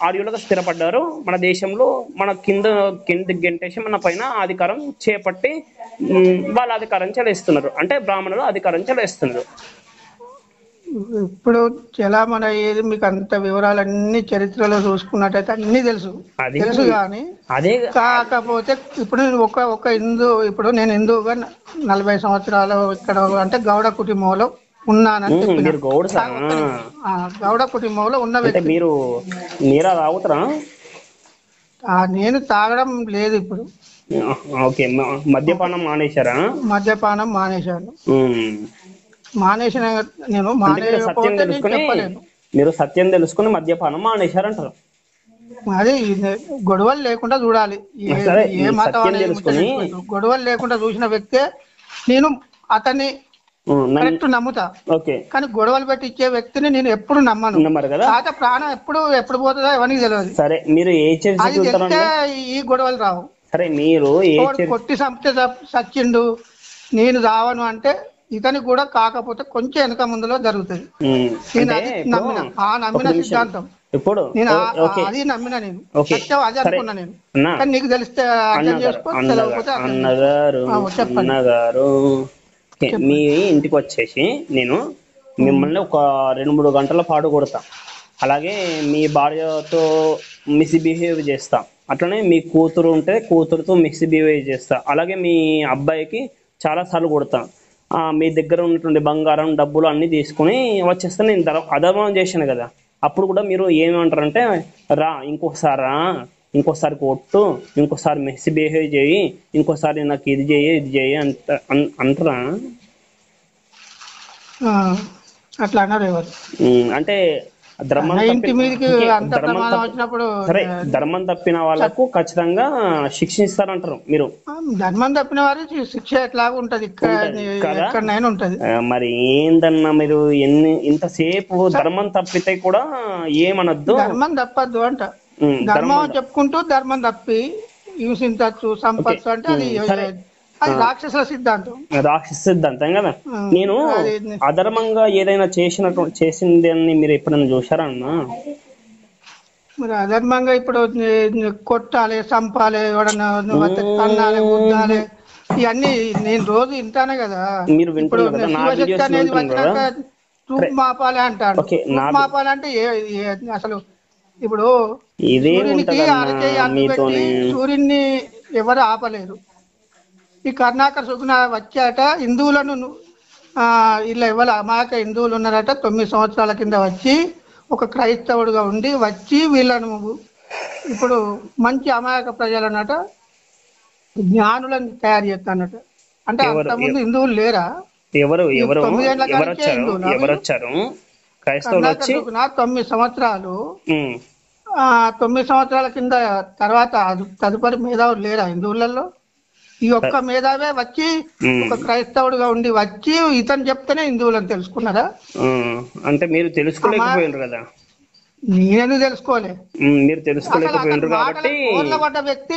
S4: ఆర్యులుగా స్థిరపడ్డారు. మన దేశంలో మన కిందికి గెంటేసి మన పైన అధికారం చేపట్టి వాళ్ళ అధికారం చెలేస్తున్నారు. అంటే బ్రాహ్మణులు అధికారం చెలేస్తున్నారు.
S1: ఇప్పుడు చలామణి అయ్యేది మీకు అంత వివరాలన్నీ చరిత్రలో చూసుకున్నట్టయితే అన్ని తెలుసు కానీ కాకపోతే ఇప్పుడు ఒక నేను హిందువుగా 40 సంవత్సరాలు ఇక్కడ అంటే గౌడ కుటుంబంలో ఉన్నానని గౌడ కుటుంబంలో ఉన్న వ్యక్తి.
S4: మీరు తాగుతారా?
S1: నేను తాగడం లేదు ఇప్పుడు.
S4: మద్యపానం మానేశారా?
S1: మద్యపానం మానేశాను.
S4: మీరు సత్యం తెలుసుకుని మద్యపానం మానేశారంటారు.
S1: అది గొడవలు లేకుండా చూడాలి.
S4: సరే,
S1: ఏ
S4: ఈ
S1: మతం
S4: సత్యం
S1: అనేది
S4: తెలుసుకొని
S1: గొడవలు లేకుండా చూసిన వ్యక్తే నేను అతన్ని కరెక్ట్ నమ్ముతా.
S4: ఓకే,
S1: కానీ గొడవలు పెట్టి ఇచ్చే వ్యక్తిని నేను ఎప్పుడు నమ్మను.
S4: నమ్మరు కదా.
S1: కాకపోతే ప్రాణం ఎప్పుడు పోతుందో ఎవరికి తెలియదు.
S4: సరే, మీరు ఏ
S1: అది
S4: చర్చికి
S1: తెలిస్తే
S4: వెళ్తారండి?
S1: ఈ గొడవలు రావు.
S4: సరే, మీరు ఏ
S1: వాడు కొట్టి చంపితే సచ్చిండు నేను రావను అంటే ఇతనికి కూడా కాకపోతే కొంచెం వెనక ముందులో జరుగుతుంది. నేను అది నమ్మిన నమ్మిన సిద్ధాంతం.
S4: ఇప్పుడు
S1: నేను అది నమ్మిన, నేను సత్యం అది అనుకున్నా నేను. కానీ నీకు తెలిస్తే అర్థం చేసుకో, తెలియకపోతే
S4: అన్నగారు మీ ఇంటికి వచ్చేసి నేను మిమ్మల్ని ఒక 2-3 గంటల పాటు కొడతా. అలాగే మీ భార్యతో మిస్బిహేవ్ చేస్తా. అట్లనే మీ కూతురు ఉంటే కూతురుతో మిస్బిహేవ్ చేస్తా. అలాగే మీ అబ్బాయికి చాలా సార్లు కొడతా. మీ దగ్గర ఉన్నటువంటి బంగారం డబ్బులు అన్నీ తీసుకుని వచ్చేస్తే నేను అధర్మం చేశాను కదా. అప్పుడు కూడా మీరు ఏమంటారంటే ఇంకోసారి కొట్టు, ఇంకోసారి మిస్బిహేవ్ చేయి, ఇంకోసారి నాకు ఇది చేయి అంటారా?
S1: అట్లా అన్నారు ఎవరు
S4: అంటే ధర్మం తప్పిన వాళ్ళకు ఖచ్చితంగా శిక్షిస్తారంటారు మీరు.
S1: ధర్మం తప్పిన వారు శిక్ష ఎట్లాగా ఉంటది, ఎక్కడైనా ఉంటది.
S4: మరి ఏందన్నా మీరు ఇంతసేపు ధర్మం తప్పితే కూడా ఏమనొద్దు,
S1: ధర్మం తప్పద్దు అంట. ధర్మం చెప్పుకుంటూ ధర్మం తప్పి హింసించచ్చు, సంపచ్చు అంటే అది రాక్షసుల సిద్ధాంతం.
S4: రాక్షస సిద్ధాంతం కదా. నేను అధర్మంగా ఏదైనా చేసిందని మీరు ఎప్పుడైనా చూసారా అన్నా?
S1: మరి అధర్మంగా ఇప్పుడు కొట్టాలి, చంపాలి, తన్నాలి, గుద్దాలి, ఇవన్నీ నేను రోజు వింటానే కదా.
S4: మీరు
S1: శివశక్తి అనేది వచ్చినాక మాపాలి అంటాడు. మాపాలి అంటే అసలు ఇప్పుడు సూర్యుడిని ఎవరు ఆపలేరు. ఈ కర్ణాకర సుగుణ వచ్చాట హిందువులను ఇలా ఇవాళ అమాయక హిందువులు ఉన్నారట. 9 సంవత్సరాల కింద వచ్చి ఒక క్రైస్తవుడుగా ఉండి వచ్చి వీళ్ళను ఇప్పుడు మంచి అమాయక ప్రజలన్నట జ్ఞానులను తయారు చేస్తానట. అంటే అంతకుముందు హిందువులు లేరా? 9 సంవత్సరాలు 9 సంవత్సరాల కింద తర్వాత తదుపరి మేధావులు లేరా హిందువులలో? ఈ ఒక్క మేధావే వచ్చి ఒక క్రైస్తవుడుగా ఉండి వచ్చి ఇతను చెప్తేనే హిందువులను తెలుసుకున్నారా?
S4: అంటే మీరు తెలుసుకోలేకపోయినారు కదా.
S1: నేనెందుకు తెలుసుకోలే?
S4: మీరు తెలుసుకోలేకపోయినారు కాబట్టి
S1: బోర్ల పడ్డ వ్యక్తి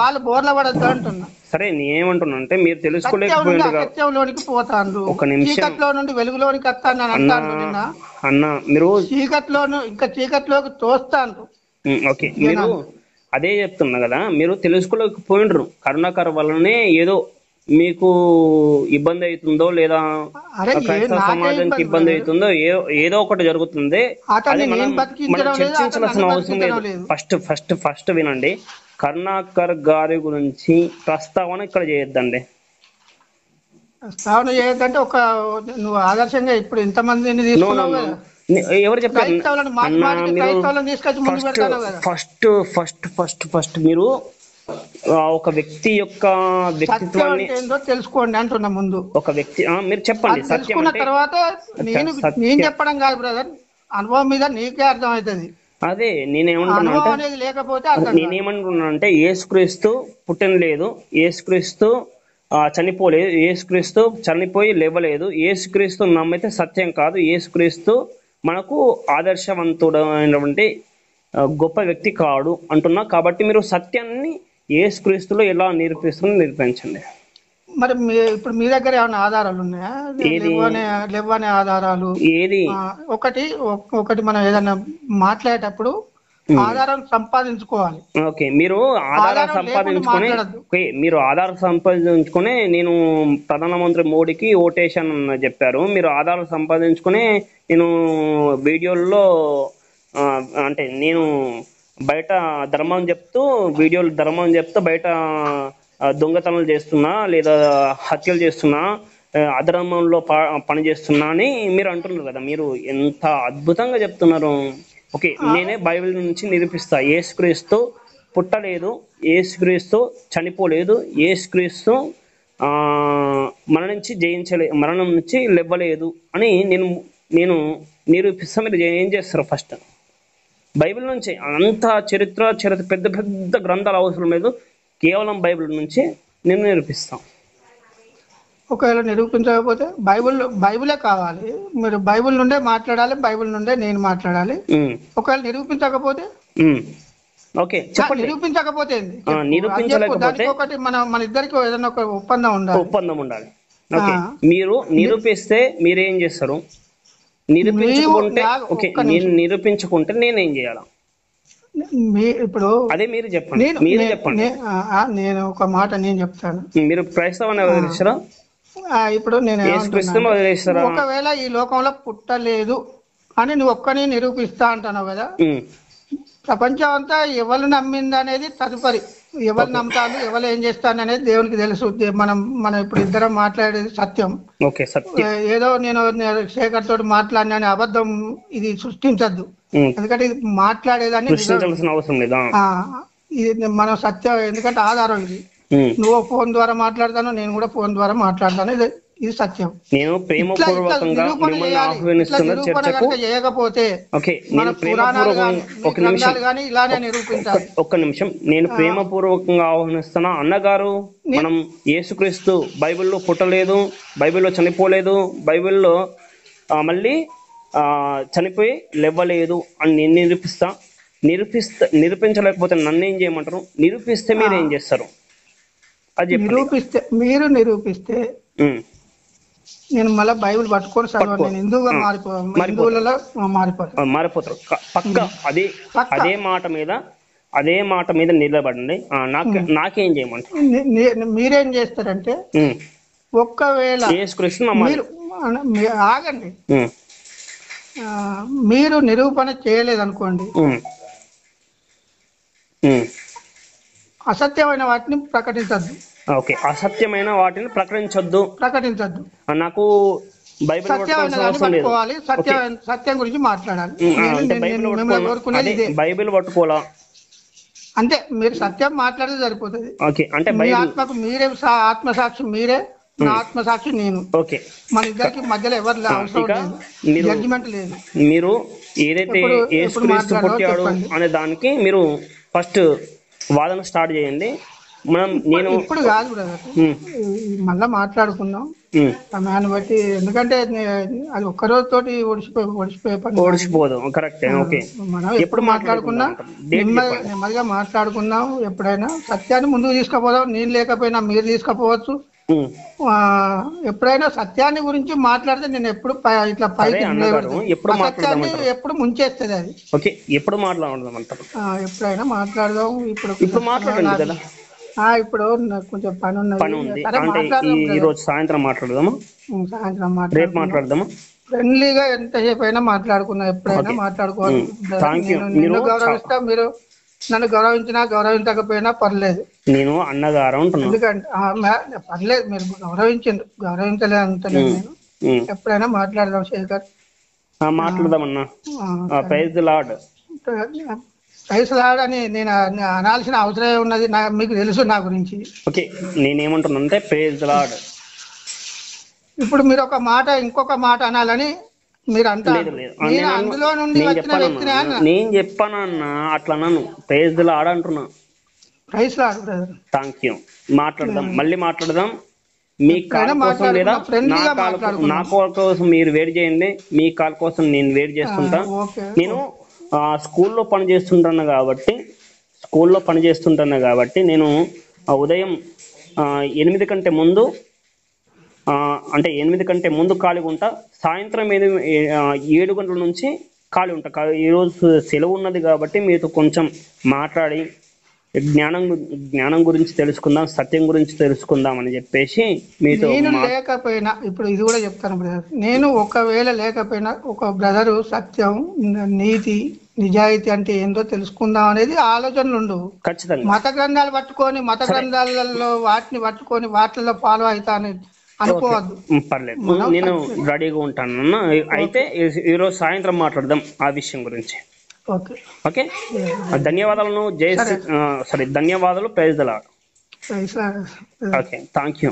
S1: వాళ్ళు బోర్ల పడద్దు అంటున్నా.
S4: సరే, నేనేమంటున్నా అంటే మీరు తెలుసుకోలేకపోయినారు.
S1: సత్యంలోనికి పోతాను, చీకట్లో నుండి వెలుగులోనికి వస్తాను అంటాను. నిన్న
S4: అన్న మీరు
S1: చీకట్లోకి తోస్తాను.
S4: ఓకే, మీరు అదే చెప్తున్నా కదా. మీరు తెలుసుకోలేకపోయినరు. కరుణాకర్ వల్లనే ఏదో మీకు ఇబ్బంది అవుతుందో లేదా క్రైస్తవ సమాజానికి ఇబ్బంది అవుతుందో ఏదో ఒకటి జరుగుతుంది. అది మనం చర్చించాల్సిన అవసరం లేదు. ఫస్ట్ వినండి. కరుణాకర్ గారి గురించి ప్రస్తావన ఇక్కడ చేయొద్దండి.
S1: ప్రస్తావన చేయొద్దంటే నువ్వు ఆదర్శంగా ఇప్పుడు ఇంతమందిని తీసుకున్నావు కదా.
S4: ఎవరు చెప్పారు? ఫస్ట్ మీరు ఒక వ్యక్తి యొక్క వ్యక్తిత్వాన్ని
S1: తెలుసుకోండి అంటున్నా. ముందు
S4: ఒక వ్యక్తి మీరు చెప్పండి.
S1: తెలుసుకున్న తర్వాత నేను చెప్పడం కాదు బ్రదర్, అనుభవం మీద నీకే అర్థం అవుతుంది.
S4: అదే నేనేమంటున్నా అంటే యేసుక్రీస్తు పుట్టిన లేదు, యేసుక్రీస్తు చనిపోలేదు, యేసుక్రీస్తు చనిపోయి లేవలేదు. యేసుక్రీస్తు నమ్మితే సత్యం కాదు. యేసుక్రీస్తు మనకు ఆదర్శవంతుడైనటువంటి గొప్ప వ్యక్తి కాడు అంటున్నా. కాబట్టి మీరు సత్యాన్ని యేసుక్రీస్తులో ఎలా నిరూపించండి.
S1: మరి ఇప్పుడు మీ దగ్గర ఏమైనా ఆధారాలు ఉన్నాయా? లేవనే ఆధారాలు
S4: ఏది?
S1: ఒకటి మనం ఏదైనా మాట్లాడేటప్పుడు ఆధారం సంపాదించుకోవాలి.
S4: ఓకే, మీరు ఆధారం సంపాదించుకుని నేను ప్రధానమంత్రి మోడీకి ఓటేషన్ చెప్పారు. మీరు ఆధారం సంపాదించుకుని నేను వీడియోల్లో అంటే నేను బయట ధర్మం చెప్తూ బయట దొంగతనాలు చేస్తున్నా లేదా హత్యలు చేస్తున్నా, అధర్మంలో పని చేస్తున్నా అని మీరు అంటున్నారు కదా. మీరు ఎంత అద్భుతంగా చెప్తున్నారు. ఓకే, నేనే బైబిల్ నుంచి నిరూపిస్తా. యేసుక్రీస్తు పుట్టలేదు, యేసుక్రీస్తు చనిపోలేదు, యేసుక్రీస్తు మరణం నుంచి లేవలేదు అని నేను నిరూపిస్తా. మీరు ఏం చేస్తారు? ఫస్ట్ బైబిల్ నుంచి అంత చరిత్ర పెద్ద పెద్ద గ్రంథాల అవసరం లేదు, కేవలం బైబిల్ నుంచి నేను నిరూపిస్తాం.
S1: ఒకవేళ నిరూపించకపోతే బైబిలే కావాలి, మీరు బైబిల్ నుండే మాట్లాడాలి, బైబిల్ నుండే నేను మాట్లాడాలి. ఒకవేళ నిరూపించకపోతే
S4: ఓకే చెప్పండి.
S1: నిరూపించకపోతే
S4: నిరూపించలేకపోతే
S1: ఒకటి మన ఇద్దరికి ఏదైనా ఒక ఒప్పందం ఉండాలి.
S4: ఓకే, మీరు నిరూపిస్తే మీరేం చేస్తారు? నిరూపించుకుంటే ఓకే, నేను నిరూపించుకుంటే నేనేం చేయాలా?
S1: ఇప్పుడు
S4: అదే మీరు చెప్పండి.
S1: నేను ఒక మాట నేను చెప్తాను.
S4: మీరు క్రైస్తవాన్ని వదిలేస్తారా?
S1: ఇప్పుడు నేను ఒకవేళ ఈ లోకంలో పుట్టలేదు అని నువ్వు ఒక్కని నిరూపిస్తా అంటున్నావు కదా, ప్రపంచం అంతా ఎవరు నమ్మింది అనేది తదుపరి, ఎవరు నమ్ముతాను ఎవరు ఏం చేస్తాను అనేది దేవునికి తెలుసు. మనం ఇప్పుడు ఇద్దరం మాట్లాడేది సత్యం. ఏదో నేను శేఖర్ తోటి మాట్లాడిన అబద్ధం ఇది సృష్టించద్దు, ఎందుకంటే ఇది మాట్లాడేదాన్ని ఇది మనం సత్యం, ఎందుకంటే ఆధారం ఇది. నువ్వు ఫోన్ ద్వారా మాట్లాడతాను, నేను కూడా ఫోన్ ద్వారా మాట్లాడతాను, ఇది సత్యం.
S4: నేను ప్రేమపూర్వకంగా మిమ్మల్ని ఆహ్వానిస్తున్న చర్చకు
S1: చేయకపోతే ఇలానే నిరూపించాలి.
S4: ఒక్క నిమిషం, నేను ప్రేమపూర్వకంగా ఆహ్వానిస్తున్నా. అన్నగారు, మనం యేసుక్రీస్తు బైబిల్లో పుట్టలేదు, బైబిల్లో చనిపోలేదు, బైబిల్లో మళ్ళీ చనిపోయి లేవలేదు అని నేను నిరూపించలేకపోతే నన్ను ఏం చేయమంటారు? నిరూపిస్తే మీరు ఏం చేస్తారు? అది
S1: మీరు నిరూపిస్తే నేను మళ్ళీ బైబిల్ పట్టుకొని చదవండి, నేను హిందువుగా
S4: మారిపోతారు పక్క. అదే మాట మీద నిలబడండి. నాకేం చేయమంటారు?
S1: మీరేం చేస్తారంటే, ఒక్కవేళ మీరు ఆగండి, మీరు నిరూపణ చేయలేదనుకోండి, అసత్యమైన వాటిని ప్రకటించద్దు.
S4: ఓకే, అసత్యమైన వాటిని ప్రకటించద్దు. నాకు బైబిల్
S1: పట్టుకోవాలి, సత్యం గురించి మాట్లాడాలి.
S4: బైబిల్ పట్టుకోవాలా
S1: అంటే మీరు సత్యం మాట్లాడితే సరిపోతుంది.
S4: ఓకే, అంటే
S1: ఆత్మకు మీరే ఆత్మసాక్షి, మీరే నా ఆత్మసాక్షి నేను.
S4: ఓకే,
S1: మన ఇద్దరికి మధ్యలో ఎవరు అవసరం లేదు, జడ్జిమెంట్ లేదు.
S4: మీరు ఏదైతే యేసుక్రీస్తు పుట్టాడు అనే దానికి మీరు ఫస్ట్ వాదన స్టార్ట్ చేయండి. నేను
S1: ఇప్పుడు కాదు బ్రదర్, మళ్ళా మాట్లాడుకుందాం సమయాన్ని బట్టి, ఎందుకంటే అది ఒక్క రోజుతోటి
S4: ఓడిచిపోదు. కరెక్ట్. ఓకే,
S1: మనం ఎప్పుడు మాట్లాడుకున్నాం నెమ్మదిగా మాట్లాడుకుందాం. ఎప్పుడైనా సత్యాన్ని ముందుకు తీసుకుపోదాం. నేను లేకపోయినా మీరు తీసుకుపోవచ్చు. ఎప్పుడైనా సత్యాన్ని గురించి మాట్లాడితే నేను ఎప్పుడు ఇట్లా పైకి ఎప్పుడు ముంచేస్తుంది అది.
S4: ఓకే, ఎప్పుడు మాట్లాడదాం?
S1: ఎప్పుడైనా మాట్లాడదాం. ఇప్పుడు
S4: మాట్లాడండి కదా.
S1: ఇప్పుడు నాకు కొంచెం పని
S4: ఉంది. ఈ రోజు సాయంత్రం మాట్లాడదామా? రేపు మాట్లాడదామా?
S1: ఫ్రెండ్లీగా ఎంతసేపు అయినా మాట్లాడుకున్నా, ఎప్పుడైనా మాట్లాడుకోవాలి. నేను గౌరవిస్తా, మీరు నన్ను గౌరవించినా గౌరవించకపోయినా పర్లేదు.
S4: నేను అన్నగారు
S1: ఎందుకంటే పర్లేదు, మీరు గౌరవించలేదు అంటలేదు. నేను ఎప్పుడైనా మాట్లాడదాం శేఖర్,
S4: మాట్లాడదామన్నా. Praise the Lord.
S1: Praise the Lord అని నేను అనాల్సిన అవసరం ఉన్నది, మీకు తెలుసు నా గురించి.
S4: ఓకే, నేనేమంటున్నా అంటే ప్రైజ్ ది లార్డ్.
S1: ఇప్పుడు మీరు ఒక మాట ఇంకొక మాట అనాలని మీరు అంటారు. అందులో నుండి వచ్చిన వ్యక్తిని
S4: నేను చెప్పానన్నా, అట్లా అన్నాను. ప్రైజ్ ది లార్డ్ అంటున్నా.
S1: Praise the Lord brother.
S4: Thank you. మాట్లాడదాం, మళ్ళీ మాట్లాడదాం. మీ కాల్ కోసం లేదా నా కాల్ కోసం మీరు వెయిట్ చేయండి, మీ కాల్ కోసం నేను వెయిట్ చేస్తుంటా. నేను స్కూల్లో పని చేస్తుంటాను కాబట్టి నేను ఉదయం 8 కంటే ముందు అంటే 8 కంటే ముందు ఖాళీగా ఉంటా. సాయంత్రం 7 గంటల నుంచి ఖాళీ ఉంటా. ఈరోజు సెలవు ఉన్నది కాబట్టి మీతో కొంచెం మాట్లాడి జ్ఞానం గురించి తెలుసుకుందాం, సత్యం గురించి తెలుసుకుందాం అని చెప్పేసి మీతో.
S1: నేను లేకపోయినా, ఇప్పుడు ఇది కూడా చెప్తాను బ్రదర్, నేను ఒకవేళ లేకపోయినా ఒక బ్రదరు సత్యం, నీతి, నిజాయితీ అంటే ఏందో తెలుసుకుందాం అనేది ఆలోచనలు ఉండవు.
S4: ఖచ్చితంగా
S1: మత గ్రంథాలు పట్టుకొని మత గ్రంథాలలో వాటిని పట్టుకొని వాటిల్లో ఫాలో అవుతా అనేది అనుకోవద్దు.
S4: పర్లేదు, నేను రెడీగా ఉంటాను. అయితే ఈరోజు సాయంత్రం మాట్లాడదాం ఆ విషయం గురించి. ఓకే, ధన్యవాదాలను. ధన్యవాదాలు. Praise the Lord.
S1: Okay,
S4: thank you.